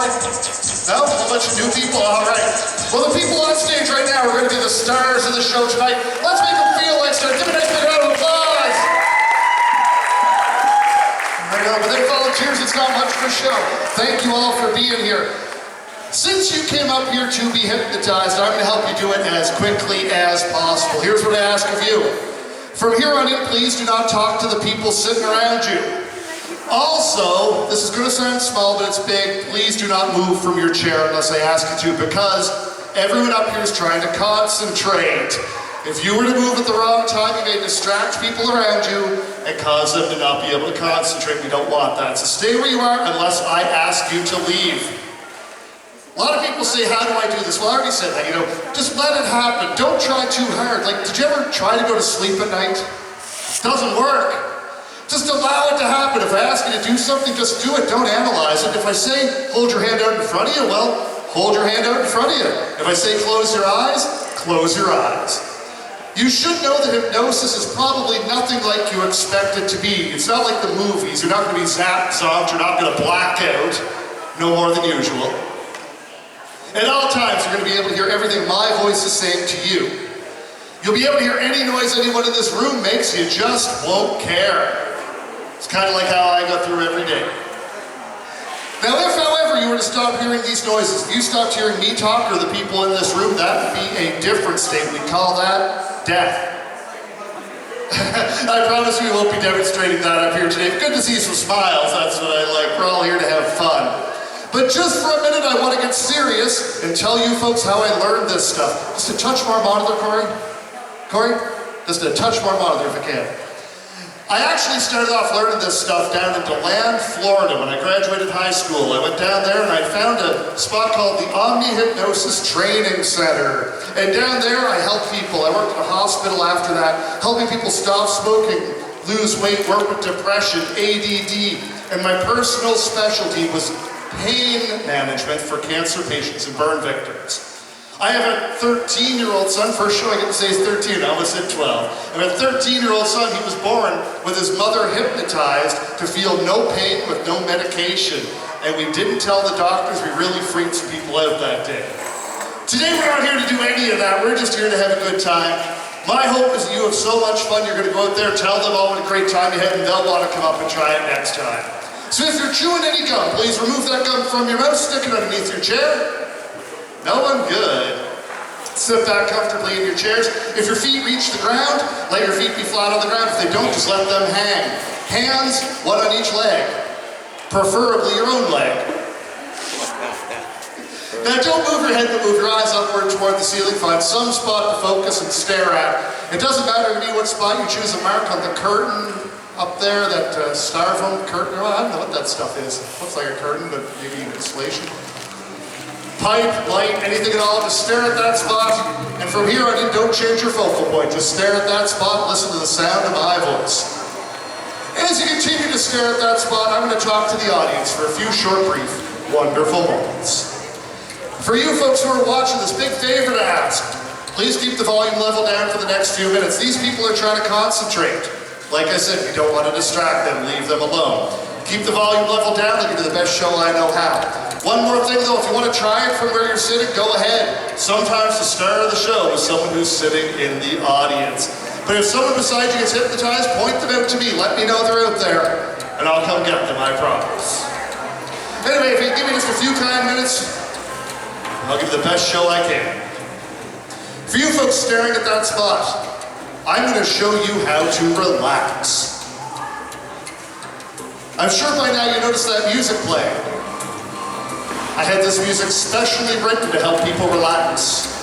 before? No? A bunch of new people? All right. Well, the people on stage right now are going to be the stars of the show tonight. Let's make them feel like stars. Give a nice big round of applause. Right on. Without volunteers, it's not much of a show. Thank you all for being here. Since you came up here to be hypnotized, I'm going to help you do it as quickly as possible. Here's what I ask of you. From here on in, please do not talk to the people sitting around you. Also, this is going to sound small, but it's big. Please do not move from your chair unless I ask you to, because everyone up here is trying to concentrate. If you were to move at the wrong time, you may distract people around you and cause them to not be able to concentrate. We don't want that. So stay where you are unless I ask you to leave. A lot of people say, how do I do this? Well, I already said that, just let it happen. Don't try too hard. Like, did you ever try to go to sleep at night? It doesn't work. Just allow it to happen. If I ask you to do something, just do it. Don't analyze it. If I say, hold your hand out in front of you, well, hold your hand out in front of you. If I say, close your eyes, close your eyes. You should know that hypnosis is probably nothing like you expect it to be. It's not like the movies. You're not going to be zapped, zonked. You're not going to black out. No more than usual. At all times, you're going to be able to hear everything my voice is saying to you. You'll be able to hear any noise anyone in this room makes. You just won't care. It's kind of like how I go through every day. Now, if, however, you were to stop hearing these noises, if you stopped hearing me talk or the people in this room, that would be a different state. We call that death. I promise we won't be demonstrating that up here today. Good to see some smiles. That's what I like. We're all here to have fun. But just for a minute, I want to get serious and tell you folks how I learned this stuff. Just a touch more monitor, Corey. Corey? Just a touch more monitor if I can. I actually started off learning this stuff down in DeLand, Florida when I graduated high school. I went down there and I found a spot called the Omni Hypnosis Training Center. And down there I helped people. I worked at a hospital after that, helping people stop smoking, lose weight, work with depression, ADD. And my personal specialty was pain management for cancer patients and burn victims. I have a 13-year-old son. First show I get to say he's 13, I almost said 12. I have a 13-year-old son. He was born with his mother hypnotized to feel no pain with no medication. And we didn't tell the doctors. We really freaked some people out that day. Today we're not here to do any of that. We're just here to have a good time. My hope is that you have so much fun, you're going to go out there, tell them all what a great time you had, and they'll want to come up and try it next time. So if you're chewing any gum, please remove that gum from your mouth, stick it underneath your chair. No one? Good. Sit back comfortably in your chairs. If your feet reach the ground, let your feet be flat on the ground. If they don't, just let them hang. Hands, one on each leg. Preferably your own leg. Now don't move your head, but move your eyes upward toward the ceiling. Find some spot to focus and stare at. It doesn't matter to me what spot you choose. A mark on the curtain up there, that styrofoam curtain. Well, I don't know what that stuff is. It looks like a curtain, but maybe insulation. Pipe, light, anything at all, just stare at that spot. And from here on in, don't change your focal point. Just stare at that spot, listen to the sound of my voice. As you continue to stare at that spot, I'm going to talk to the audience for a few short, brief, wonderful moments. For you folks who are watching, this big favor to ask, please keep the volume level down for the next few minutes. These people are trying to concentrate. Like I said, we don't want to distract them, leave them alone. Keep the volume level down, I'll give you the best show I know how. One more thing though, if you want to try it from where you're sitting, go ahead. Sometimes the star of the show is someone who's sitting in the audience. But if someone beside you gets hypnotized, point them out to me. Let me know they're out there, and I'll come get them, I promise. Anyway, if you give me just a few kind minutes, I'll give you the best show I can. For you folks staring at that spot, I'm going to show you how to relax. I'm sure by now you noticed that music playing. I had this music specially written to help people relax.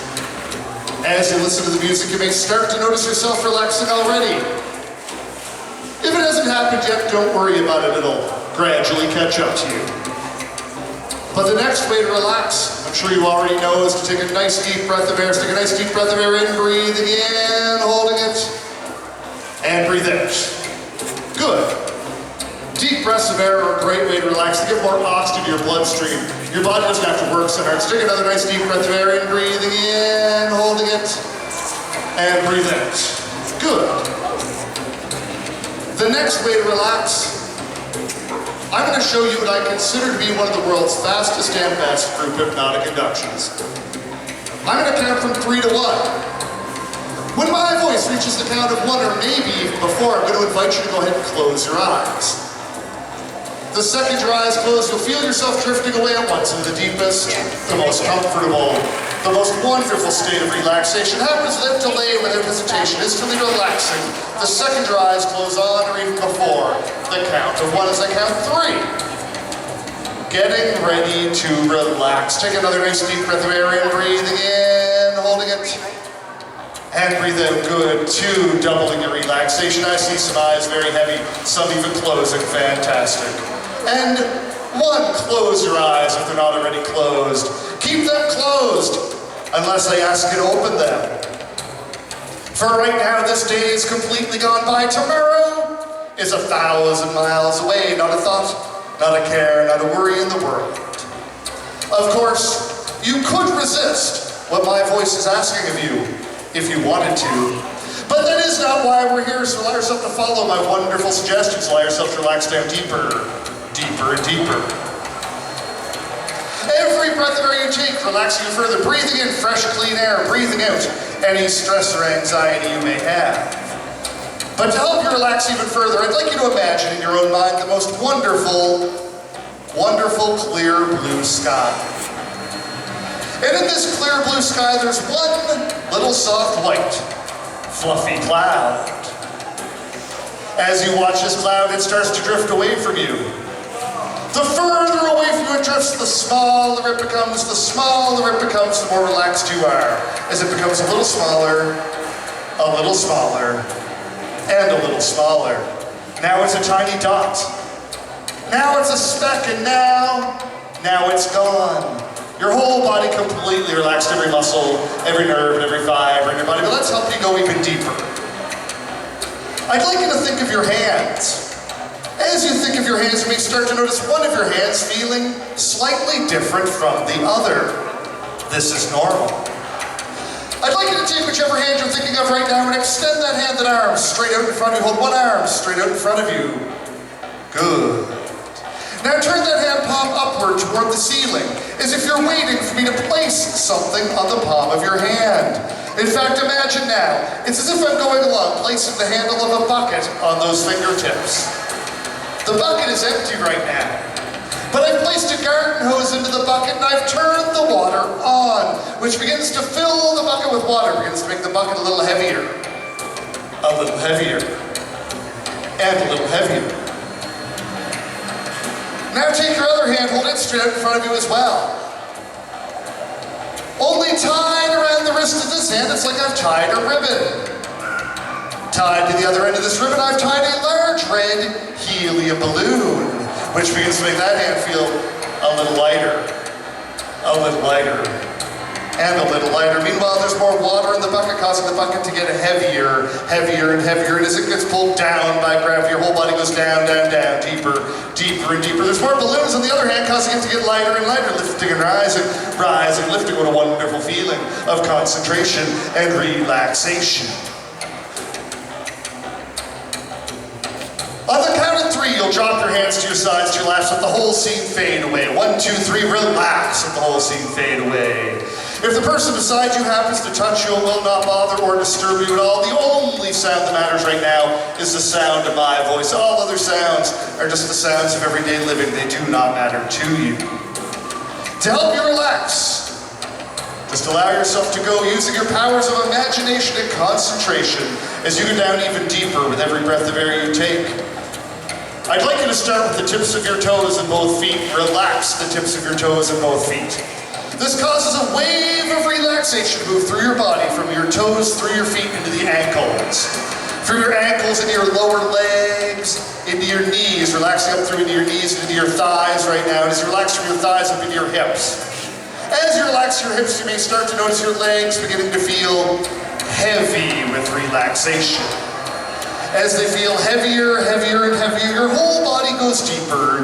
As you listen to the music, you may start to notice yourself relaxing already. If it hasn't happened yet, don't worry about it. It'll gradually catch up to you. But the next way to relax, I'm sure you already know, is to take a nice deep breath of air. So take a nice deep breath of air in, breathing in, holding it, and breathe out. Good. Deep breaths of air are a great way to relax, to get more oxygen to your bloodstream. Your body doesn't have to work so hard. So take another nice deep breath of air in, breathing in, holding it, and breathe out. Good. The next way to relax I'm going to show you what I consider to be one of the world's fastest and best group hypnotic inductions. I'm going to count from 3 to 1. When my voice reaches the count of 1, or maybe even before, I'm going to invite you to go ahead and close your eyes. The second your eyes close, you'll feel yourself drifting away at once into the deepest, the most comfortable, the most wonderful state of relaxation. Happens without delay, without hesitation, instantly relaxing. The second your eyes close on, or even before, the count of 1 as I count 3. Getting ready to relax. Take another nice deep breath of air in, breathing in, holding it. And breathe out, good. 2, doubling your relaxation. I see some eyes very heavy, some even closing, fantastic. And 1, close your eyes if they're not already closed. Keep them closed, unless I ask you to open them. For right now, this day is completely gone by. Tomorrow is 1,000 miles away. Not a thought, not a care, not a worry in the world. Of course, you could resist what my voice is asking of you, if you wanted to. But that is not why we're here, so allow yourself to follow my wonderful suggestions. Allow yourself to relax down deeper, deeper and deeper. Every breath of air you take, relaxing you further. Breathing in fresh, clean air. Breathing out any stress or anxiety you may have. But to help you relax even further, I'd like you to imagine in your own mind the most wonderful, wonderful clear blue sky. And in this clear blue sky, there's one little soft white, fluffy cloud. As you watch this cloud, it starts to drift away from you. The further away from you it drifts, the smaller it becomes. The smaller it becomes, the more relaxed you are. As it becomes a little smaller, and a little smaller. Now it's a tiny dot. Now it's a speck, and now it's gone. Your whole body completely relaxed, every muscle, every nerve, and every fiber in your body. But let's help you go even deeper. I'd like you to think of your hands. As you think of your hands, you may start to notice one of your hands feeling slightly different from the other. This is normal. I'd like you to take whichever hand you're thinking of right now and extend that hand and arm straight out in front of you. Hold one arm straight out in front of you. Good. Now turn that hand palm upward toward the ceiling, as if you're waiting for me to place something on the palm of your hand. In fact, imagine now, it's as if I'm going along, placing the handle of a bucket on those fingertips. The bucket is empty right now, but I've placed a garden hose into the bucket and I've turned the water on, which begins to fill the bucket with water, begins to make the bucket a little heavier, and a little heavier. Now take your other hand, hold it straight out in front of you as well. Only tied around the wrist of this hand, it's like I've tied a ribbon. Tied to the other end of this ribbon, I've tied a large red helium balloon, which begins to make that hand feel a little lighter, and a little lighter. Meanwhile, there's more water in the bucket, causing the bucket to get heavier, and as it gets pulled down by gravity, your whole body goes down, deeper, and deeper. There's more balloons on the other hand, causing it to get lighter and lighter, lifting and rising, lifting. What a wonderful feeling of concentration and relaxation. On the count of 3, you'll drop your hands to your sides, to your laps, let the whole scene fade away. 1, 2, 3, relax, let the whole scene fade away. If the person beside you happens to touch you and will not bother or disturb you at all, the only sound that matters right now is the sound of my voice. All other sounds are just the sounds of everyday living. They do not matter to you. To help you relax, just allow yourself to go using your powers of imagination and concentration as you go down even deeper with every breath of air you take. I'd like you to start with the tips of your toes and both feet. Relax the tips of your toes and both feet. This causes a wave of relaxation to move through your body, from your toes, through your feet, into the ankles. Through your ankles, into your lower legs, into your knees, relaxing up through into your knees, into your thighs right now. And as you relax from your thighs up into your hips. As you relax your hips, you may start to notice your legs beginning to feel heavy with relaxation. As they feel heavier, your whole body goes deeper,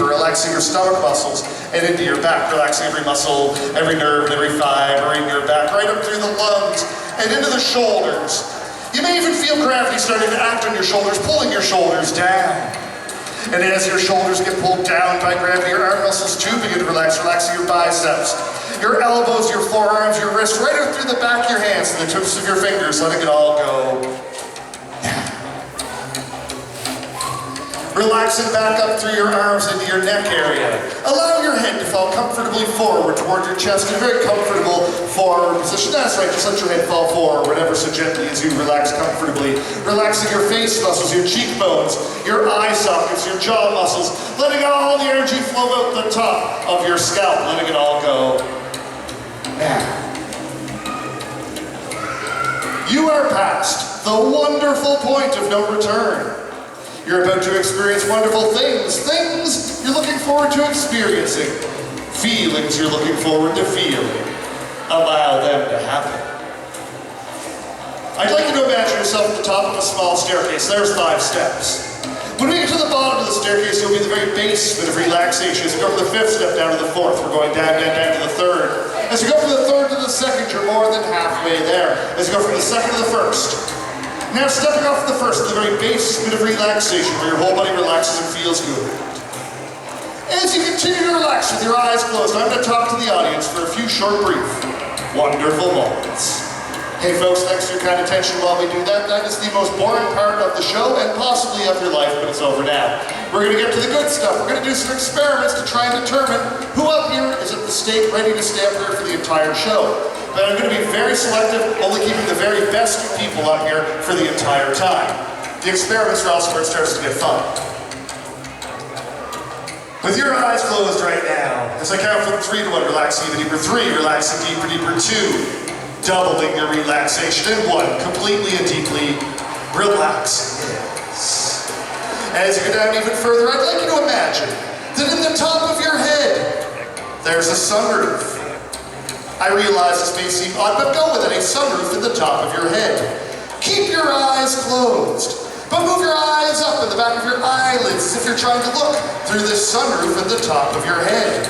relaxing your stomach muscles and into your back, relaxing every muscle, every nerve, and every fiber in your back, right up through the lungs and into the shoulders. You may even feel gravity starting to act on your shoulders, pulling your shoulders down. And as your shoulders get pulled down by gravity, your arm muscles too begin to relax, relaxing your biceps, your elbows, your forearms, your wrists, right up through the back of your hands and the tips of your fingers, letting it all go. Relaxing back up through your arms into your neck area. Allow your head to fall comfortably forward toward your chest in a very comfortable forward position. That's right, just let your head fall forward ever so gently as you relax comfortably. Relaxing your face muscles, your cheekbones, your eye sockets, your jaw muscles, letting all the energy flow out the top of your scalp, letting it all go. Now, you are past the wonderful point of no return. You're about to experience wonderful things, things you're looking forward to experiencing, feelings you're looking forward to feeling. Allow them to happen. I'd like you to imagine yourself at the top of a small staircase. There's 5 steps. When we get to the bottom of the staircase, you'll be the very basement of relaxation. As you go from the 5th step down to the 4th, we're going down, down, down to the 3rd. As you go from the 3rd to the 2nd, you're more than halfway there. As you go from the 2nd to the 1st. Now stepping off the 1st, the very basement of relaxation, where your whole body relaxes and feels good. As you continue to relax with your eyes closed, I'm going to talk to the audience for a few short, brief, wonderful moments. Hey folks, thanks for your kind attention while we do that. That is the most boring part of the show and possibly of your life, but it's over now. We're going to get to the good stuff. We're going to do some experiments to try and determine who up here is at the stake ready to stay up here for the entire show. But I'm going to be very selective, only keeping the very best people up here for the entire time. The experiments are also where it starts to get fun. With your eyes closed right now, as I count from 3 to 1, relaxing even deeper. 3, relaxing deeper, deeper. 2, doubling your relaxation. And 1, completely and deeply relaxing. Yes. As you go down even further, I'd like you to imagine that in the top of your head, there's a sunroof. I realize this may seem odd, but go with it, a sunroof at the top of your head. Keep your eyes closed, but move your eyes up in the back of your eyelids as if you're trying to look through this sunroof at the top of your head.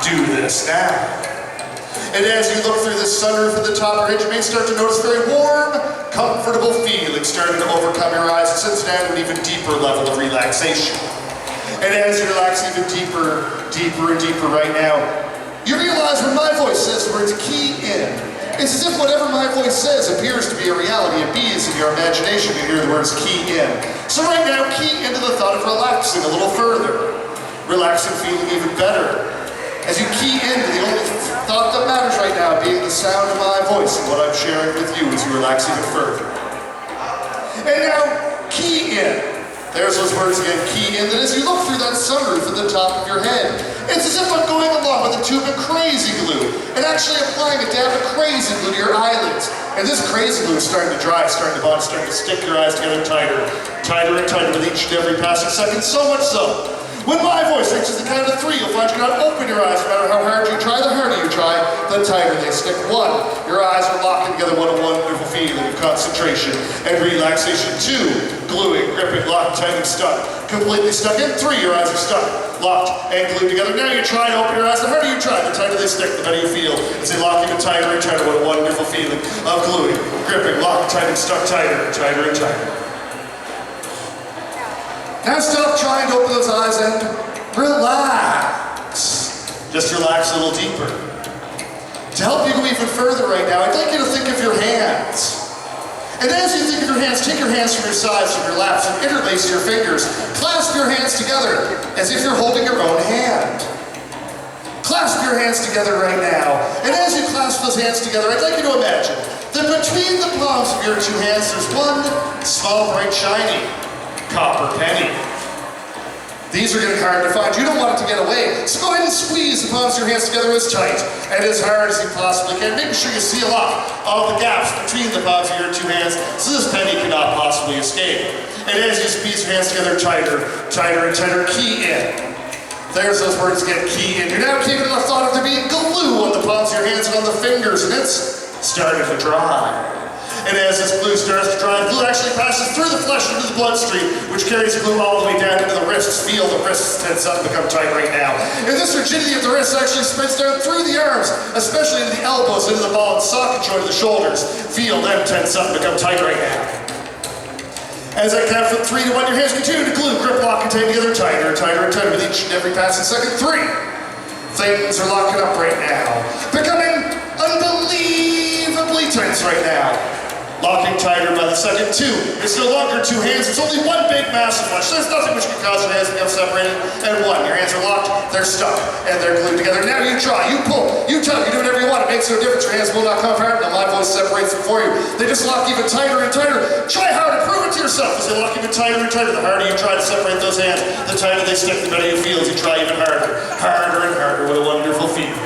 Do this now. And as you look through this sunroof at the top of your head, you may start to notice a very warm, comfortable feeling starting to overcome your eyes and sends down to an even deeper level of relaxation. And as you relax even deeper, deeper and deeper right now, you realize when my voice says the words key in, it's as if whatever my voice says appears to be a reality. It is in your imagination. You hear the words key in. So right now, key into the thought of relaxing a little further. Relaxing, feeling even better. As you key into the only thought that matters right now being the sound of my voice and what I'm sharing with you as you relax even further. And now, key in. There's those words again, key in, that as you look through that sunroof at the top of your head, it's as if I'm going along with a tube of crazy glue and actually applying a dab of crazy glue to your eyelids. And this crazy glue is starting to dry, starting to bond, starting to stick your eyes together tighter, tighter and tighter with each and every passing second, so much so. When my voice reaches the count of 3, you'll find you cannot open your eyes no matter how hard you try. The harder you try, the tighter they stick. 1, your eyes are locking together. What a wonderful feeling of concentration and relaxation. 2, gluing, gripping, locked, tight and stuck. Completely stuck. And 3, your eyes are stuck, locked, and glued together. Now you try to open your eyes. The harder you try, the tighter they stick, the better you feel. As they lock even tighter and tighter. What a wonderful feeling of gluing, gripping, locked, tight and stuck, tighter, tighter and tighter. Now stop trying to open those eyes and relax. Just relax a little deeper. To help you go even further right now, I'd like you to think of your hands. And as you think of your hands, take your hands from your sides, from your laps, and interlace your fingers. Clasp your hands together as if you're holding your own hand. Clasp your hands together right now. And as you clasp those hands together, I'd like you to imagine that between the palms of your 2 hands, there's one small, bright, shiny copper penny. These are getting hard to find. You don't want it to get away. So go ahead and squeeze the palms of your hands together as tight and as hard as you possibly can. Making sure you seal off all the gaps between the palms of your 2 hands so this penny cannot possibly escape. And as you squeeze your hands together tighter, tighter and tighter, key in. There's those words again, key in. You're now keeping the thought of there being glue on the palms of your hands and on the fingers, and it's starting to dry. And as this glue starts to dry, glue actually passes through the flesh into the bloodstream, which carries glue all the way down into the wrists. Feel the wrists tense up and become tight right now. And this rigidity of the wrists actually spreads down through the arms, especially into the elbows, into the ball and socket joint of the shoulders. Feel them tense up and become tight right now. As I count from 3 to 1, your hands continue to glue, grip, lock, and tie together tighter, tighter, and tighter with each and every passing second. 3. Things are locking up right now. Becoming unbelievably tense right now. Locking tighter by the second. 2. It's no longer 2 hands, it's only one big massive flush. There's nothing which can cause your hands to become separated. And 1. Your hands are locked, they're stuck, and they're glued together. Now you try, you pull, you tug, you do whatever you want. It makes no difference. Your hands will not come apart, and my voice separates them for you. They just lock even tighter and tighter. Try harder, prove it to yourself. As they lock even tighter and tighter, the harder you try to separate those hands, the tighter they stick, the better you feel as you try even harder. Harder and harder. What a wonderful feeling.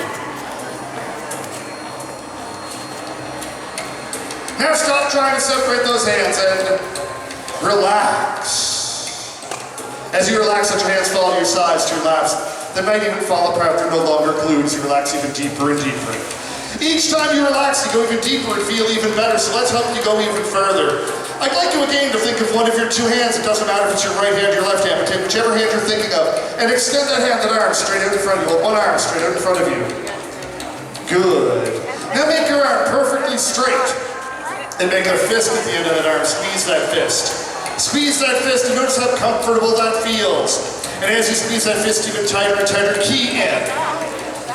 Now stop trying to separate those hands and relax. As you relax, let your hands fall to your sides, to your laps. They might even fall apart. They're no longer glued as you relax even deeper and deeper. Each time you relax, you go even deeper and feel even better. So let's help you go even further. I'd like you again to think of one of your 2 hands. It doesn't matter if it's your right hand or your left hand, but take whichever hand you're thinking of and extend that hand, that arm straight out in front of you. Hold one arm straight out in front of you. Good. Now make your arm perfectly straight. And make a fist at the end of that arm. Squeeze that fist. Squeeze that fist and notice how comfortable that feels. And as you squeeze that fist even tighter and tighter, key in.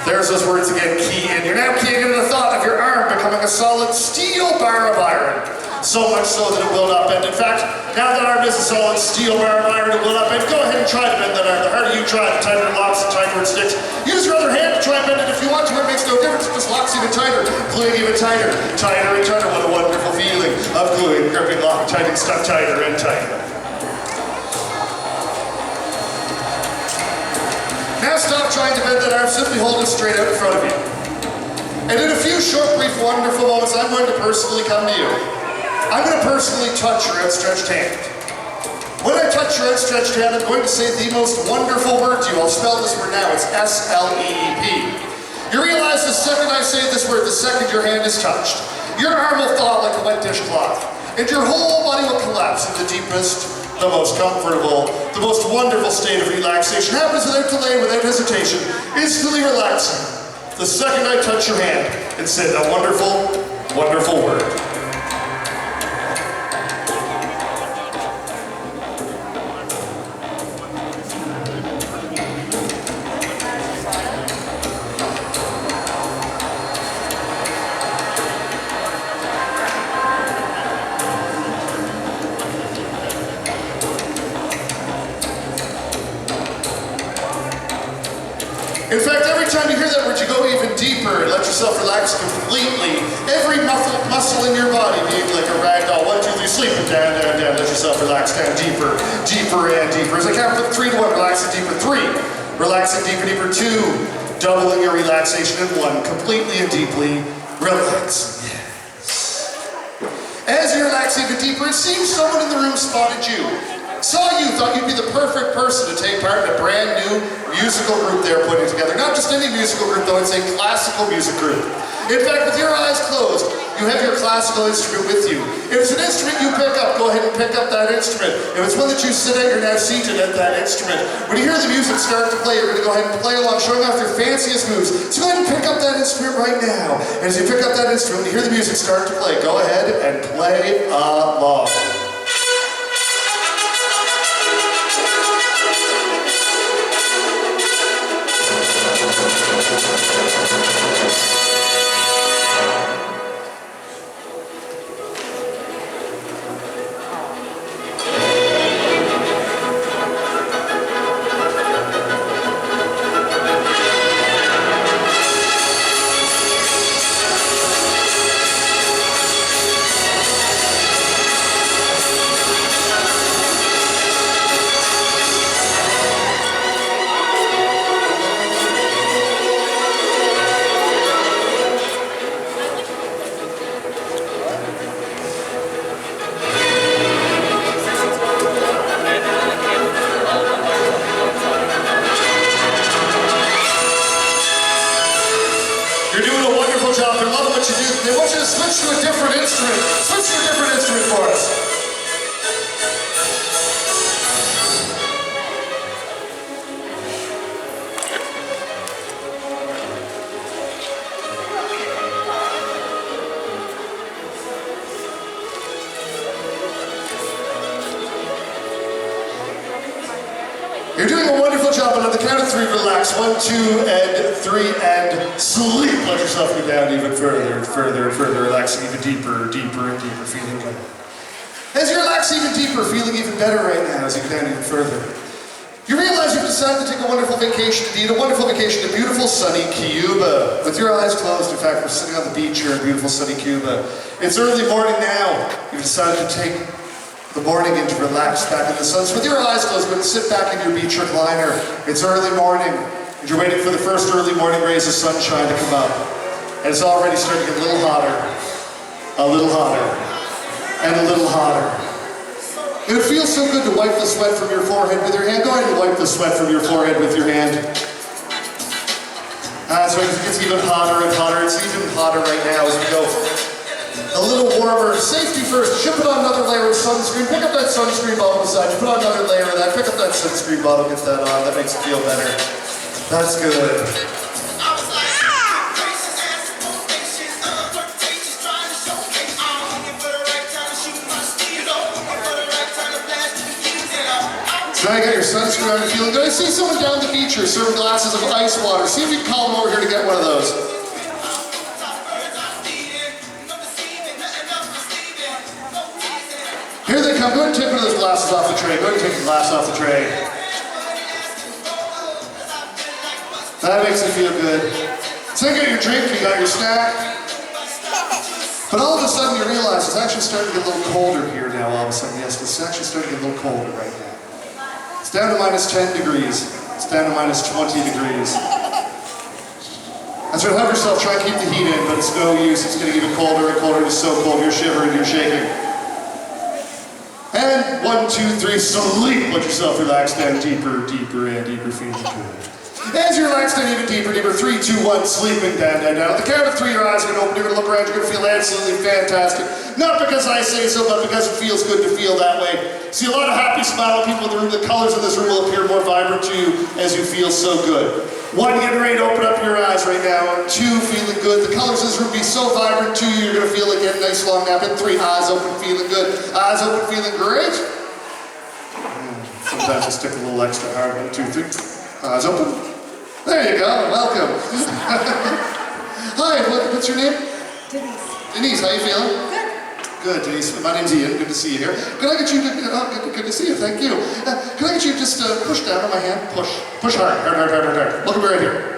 There's those words again, key in. You're now keying into the thought of your arm becoming a solid steel bar of iron. So much so that it will not bend. In fact, now that arm is a solid steel bar of iron, it will not bend. Go ahead and try to bend that arm. The harder you try, the tighter it locks, the tighter it sticks. Use your other hand to try and bend it if you want to. It makes no difference. It just locks even tighter, gluing even tighter, tighter and tighter. What a wonderful feeling of gluing, gripping, locking, tightening, stuck tighter and tighter. Now stop trying to bend that arm. Simply hold it straight out in front of you. And in a few short, brief, wonderful moments, I'm going to personally come to you. I'm going to personally touch your outstretched hand. When I touch your outstretched hand, I'm going to say the most wonderful word to you. I'll spell this word now. It's S-L-E-E-P. You realize the second I say this word, the second your hand is touched, your arm will thaw like a wet dishcloth, and your whole body will collapse in the deepest, the most comfortable, the most wonderful state of relaxation. Happens without delay, without hesitation, instantly relaxing. The second I touch your hand and say that wonderful, wonderful word. In fact, every time you hear that word, you go even deeper and let yourself relax completely. Every muscle in your body being like a rag doll. 1, 2, 3, sleep it down, down, down. Let yourself relax down deeper, deeper and deeper. As I count from 3 to 1, relaxing deeper. 3, relaxing deeper, deeper. 2, doubling your relaxation. And 1, completely and deeply relaxing. Yes. As you relax even deeper, it seems someone in the room spotted you. Saw you, thought you'd be the perfect person to take part in a brand new musical group they're putting together. Not just any musical group though, it's a classical music group. In fact, with your eyes closed, you have your classical instrument with you. If it's an instrument you pick up, go ahead and pick up that instrument. If it's one that you sit at, you're now seated at that instrument. When you hear the music start to play, you're going to go ahead and play along, showing off your fanciest moves. So go ahead and pick up that instrument right now. And as you pick up that instrument, when you hear the music start to play, go ahead and play along. They want you to switch to a different instrument. Switch to a different instrument for us. count of 3, relax. 1, 2, and 3, and sleep. Let yourself go down even further, further, further, relaxing even deeper, deeper, and deeper, feeling better. As you relax even deeper, feeling even better right now as you go down even further. You realize you've decided to take a wonderful vacation, indeed, a wonderful vacation to beautiful sunny Cuba. With your eyes closed, in fact, we're sitting on the beach here in beautiful sunny Cuba. It's early morning now. You've decided to take the morning and to relax back in the sun. So with your eyes closed, go and sit back in your beach recliner. It's early morning, and you're waiting for the first early morning rays of sunshine to come up. And it's already starting to get a little hotter, and a little hotter. It feels so good to wipe the sweat from your forehead with your hand. Go ahead and wipe the sweat from your forehead with your hand. So it gets even hotter and hotter. It's even hotter right now as we go a little warmer. Safety first. You should put on another layer of sunscreen. Pick up that sunscreen bottle beside you. Put on another layer of that. Pick up that sunscreen bottle. Get that on. That makes it feel better. That's good. Now you got your sunscreen on and feeling good. I see someone down the beach here serving glasses of ice water. See if you can call them over here to get one of those. Here they come. Go ahead and take one of those glasses off the tray. Go ahead and take the glass off the tray. That makes it feel good. So you got your drink, you got your snack. But all of a sudden you realize it's actually starting to get a little colder here now all of a sudden. Yes, it's actually starting to get a little colder right now. It's down to minus 10 degrees. It's down to minus 20 degrees. That's right, have yourself, try and keep the heat in, but it's no use. It's going to get colder and colder. It's so cold, you're shivering, you're shaking. And 1, 2, 3, sleep. Let yourself relax down deeper, deeper, and deeper, feeling good. As you relax down even deeper, deeper, 3, 2, 1, sleeping down, down, down. At the count of 3, your eyes are going to open, you're going to look around, you're going to feel absolutely fantastic. Not because I say so, but because it feels good to feel that way. See a lot of happy, smiling people in the room. The colors of this room will appear more vibrant to you as you feel so good. 1, getting ready to open up your eyes right now. 2, feeling good. The colors of this room will be so vibrant to you, you're going to feel like getting a nice long nap. And 3, eyes open, feeling good. Eyes open, feeling great. Sometimes I stick a little extra hard. 1, 2, 3. Eyes open. There you go. Welcome. Hi, what's your name? Denise. Denise, how you feeling? Good. Good, Denise. My name's Ian. Good to see you here. Could I get you to, good to see you, thank you. Could I get you to just push down on my hand? Push. Push hard, hard, hard, hard, hard, hard. Look at me right here.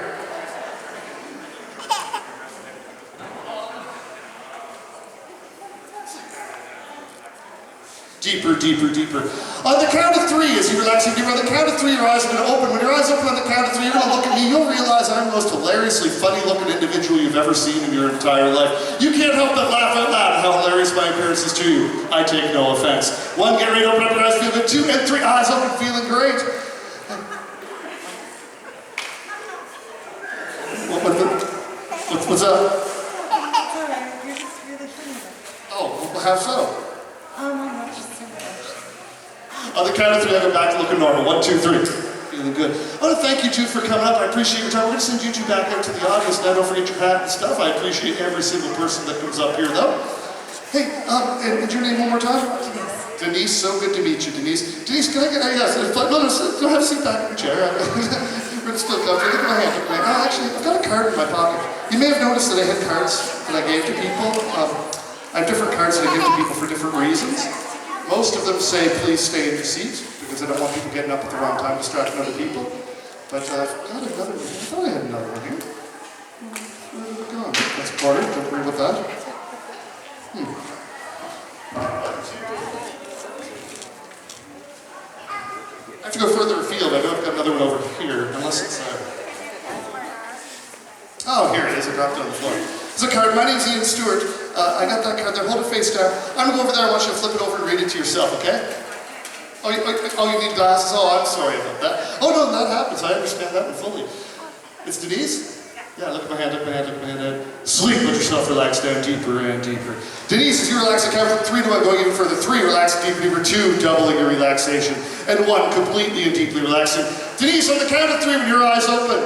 Deeper, deeper, deeper. On the count of 3, as you relax deeper, on the count of 3, your eyes are going to open. When your eyes open on the count of 3, you're going to look at me. You'll realize I'm the most hilariously funny-looking individual you've ever seen in your entire life. You can't help but laugh out loud at how hilarious my appearance is to you. I take no offense. 1, get ready to open up your eyes, feel good. 2 and 3, eyes open, feeling great. What's up? It's alright. You're just really funny. Oh, how so? I'm not just so much. On the count of 3, I go back to looking normal. 1, 2, 3. Feeling good. I want to thank you two for coming up. I appreciate your time. We're going to send you two back out to the audience now. Don't forget your hat and stuff. I appreciate every single person that comes up here, though. Hey, and your name one more time? Denise. Denise, so good to meet you, Denise. Denise, can I get, yes, no, have a seat back in the chair. We're still comfortable. Look at my hand. Look at my hand. Oh, actually, I've got a card in my pocket. You may have noticed that I had cards that I gave to people. I have different cards that I give to people for different reasons. Most of them say, please stay in your seat, because I don't want people getting up at the wrong time, distracting other people. But I've got another one. I thought I had another one here. Where did it go? That's a quarter. Don't worry about that. I have to go further afield. I know I've got another one over here, unless it's... Oh, here it is. I dropped it on the floor. It's a card. My name's Ian Stewart. I got that card there. Hold it face down. I'm going to go over there. I want you to flip it over and read it to yourself, okay? Oh, you need glasses? Oh, I'm sorry about that. Oh, no, that happens. I understand that one fully. It's Denise? Yeah, look at my hand, look at my hand, look at my hand. Sleep, let yourself relax down deeper and deeper. Denise, as you relax, I count from 3 to 1, going even further. 3, relaxing deeper, deeper. 2, doubling your relaxation. And 1, completely and deeply relaxing. Denise, on the count of 3, when your eyes open,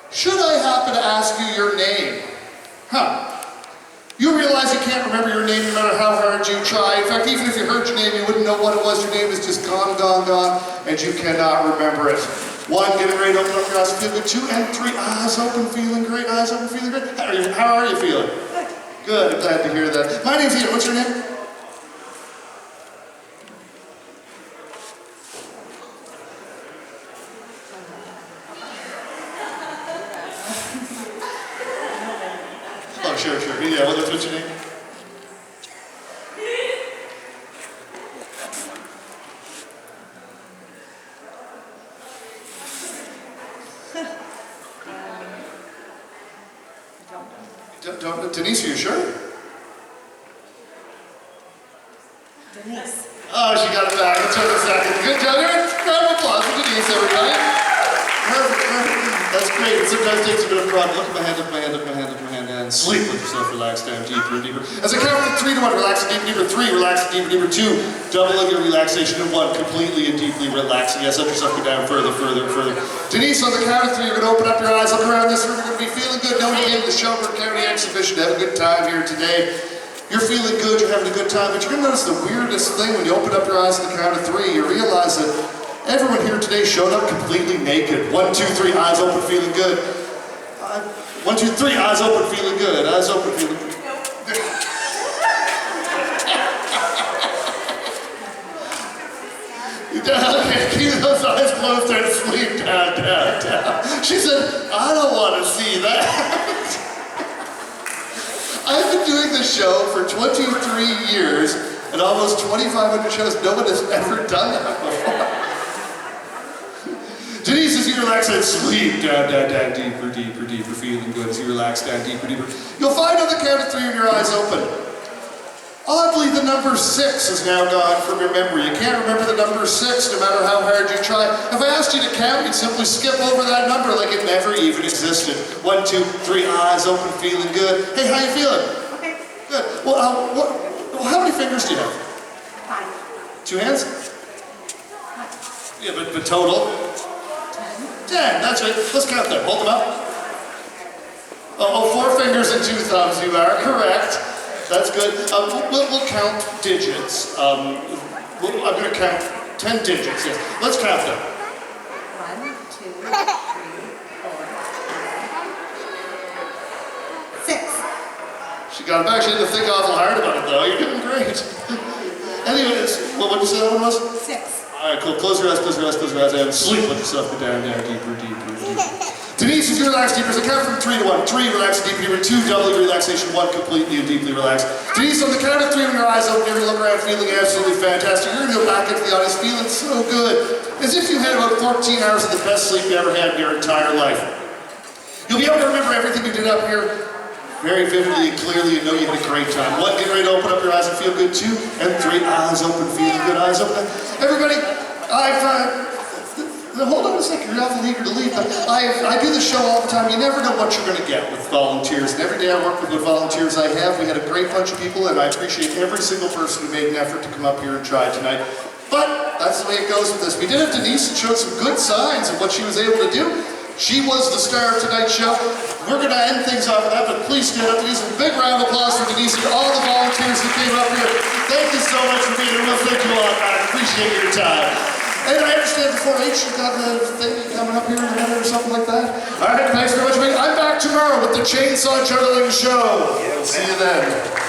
should I happen to ask you your name? You realize you can't remember your name no matter how hard you try. In fact, even if you heard your name, you wouldn't know what it was. Your name is just gone, gone, gone, and you cannot remember it. 1, getting ready to open up your eyes, feel good. 2 and 3, eyes open, feeling great. Eyes open, feeling great. How are you feeling? Good, I'm glad to hear that. My name's Ian, what's your name? Oh, sure. Yeah, what's your name? Denise, are you sure? Denise. Oh, she got it back. It took a second. Good job. Round of applause for Denise, everybody. Perfect. That's great. It sometimes takes a bit of pride. Look at my hand, and sleep with yourself. Relax down deeper and deeper. As I count from 3 to 1, relax deeper, deeper. 3, relax deeper, deeper. 2, doubling your relaxation. And 1, completely and deeply relaxing. Yes, let yourself go down further. Denise, on the count of 3, you're going to open up your eyes, look around this room. You're going to be feeling good. Knowing you came to the Shelburne Exhibition to have a good time here today. You're feeling good, you're having a good time, but you're going to notice the weirdest thing when you open up your eyes on the count of 3. You realize that everyone here today showed up completely naked. 1, 2, 3, eyes open, feeling good. 1, 2, 3, eyes open, feeling good. Eyes open, feeling good. Okay, keep those eyes closed and sleep down. She said, I don't want to see that. I've been doing this show for 23 years and almost 2,500 shows. No one has ever done that before. Denise, as you relax and sleep down, deeper, feeling good. As you relax down, deeper. You'll find on the count of 3 when your eyes open. Oddly, the number 6 is now gone from your memory. You can't remember the number 6 no matter how hard you try. If I asked you to count, you'd simply skip over that number like it never even existed. 1, 2, 3, eyes open, feeling good. Hey, how you feeling? Okay. Good. Well, how many fingers do you have? 5. 2 hands? Yeah, but total? 10. That's right. Let's count them. Hold them up. Oh, 4 fingers and 2 thumbs. You are correct. That's good. We'll count digits. I'm going to count 10 digits. Yes. Let's count them. 1, 2, 3, 4, 6. She got it back. She had to think awful hard about it, though. You're doing great. Anyways, what did you say that one was? 6. All right, cool. Close your eyes. And sleep with yourself. Go down, deeper. Denise, as you relax deeper, as I count from 3 to 1. 3, relax deeper. 2, double your relaxation. 1, completely and deeply relaxed. Denise, on the count of 3, when your eyes open, you're going to look around feeling absolutely fantastic. You're going to go back into the audience feeling so good. As if you had about 14 hours of the best sleep you ever had in your entire life. You'll be able to remember everything you did up here very vividly and clearly and know you had a great time. 1, get ready to open up your eyes and feel good. 2 and 3, eyes open, feeling good. Eyes open. Everybody, hold on a second, you're awfully eager to leave, but I do this show all the time. You never know what you're going to get with volunteers. And every day I work with the volunteers I have. We had a great bunch of people, and I appreciate every single person who made an effort to come up here and try tonight. But that's the way it goes with this. We did have Denise and showed some good signs of what she was able to do. She was the star of tonight's show. We're going to end things off with that, but please stand up, Denise. A big round of applause for Denise and all the volunteers who came up here. Thank you so much for being here. We'll thank you all. I appreciate your time. And I understand the 4-H, you got the thing coming up here in a minute or something like that. All right, thanks very much. I'm back tomorrow with the Chainsaw Juggling Show. See you then.